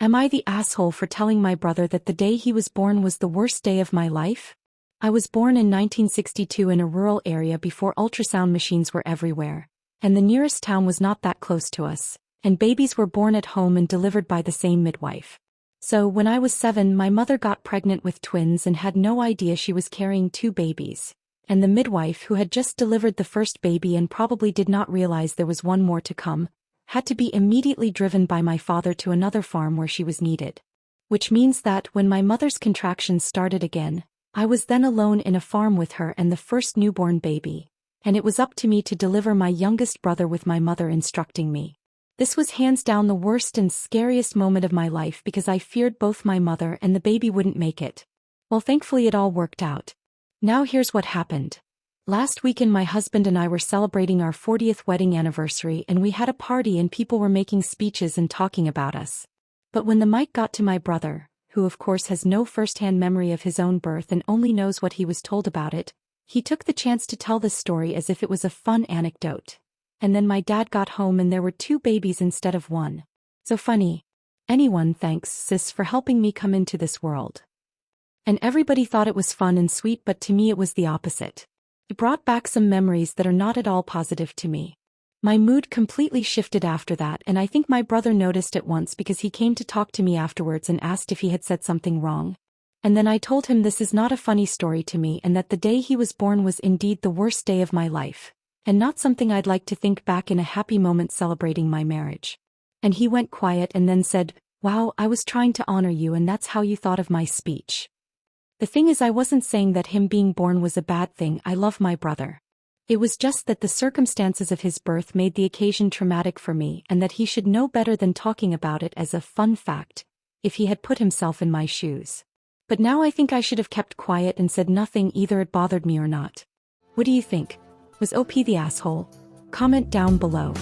Am I the asshole for telling my brother that the day he was born was the worst day of my life? I was born in 1962 in a rural area before ultrasound machines were everywhere, and the nearest town was not that close to us, and babies were born at home and delivered by the same midwife. So when I was 7, my mother got pregnant with twins and had no idea she was carrying 2 babies, and the midwife, who had just delivered the first baby and probably did not realize there was one more to come, had to be immediately driven by my father to another farm where she was needed. Which means that when my mother's contractions started again, I was then alone in a farm with her and the first newborn baby, and it was up to me to deliver my youngest brother with my mother instructing me. This was hands down the worst and scariest moment of my life because I feared both my mother and the baby wouldn't make it. Well, thankfully it all worked out. Now here's what happened. Last weekend my husband and I were celebrating our 40th wedding anniversary and we had a party and people were making speeches and talking about us. But when the mic got to my brother, who of course has no first-hand memory of his own birth and only knows what he was told about it, he took the chance to tell the story as if it was a fun anecdote. And then my dad got home and there were 2 babies instead of 1. So funny. Anyone, thanks, sis, for helping me come into this world. And everybody thought it was fun and sweet, but to me it was the opposite. It brought back some memories that are not at all positive to me. My mood completely shifted after that, and I think my brother noticed at once because he came to talk to me afterwards and asked if he had said something wrong. And then I told him this is not a funny story to me and that the day he was born was indeed the worst day of my life, and not something I'd like to think back in a happy moment celebrating my marriage. And he went quiet and then said, "Wow, I was trying to honor you and that's how you thought of my speech." The thing is, I wasn't saying that him being born was a bad thing. I love my brother. It was just that the circumstances of his birth made the occasion traumatic for me and that he should know better than talking about it as a fun fact, if he had put himself in my shoes. But now I think I should have kept quiet and said nothing, either it bothered me or not. What do you think? Was OP the asshole? Comment down below.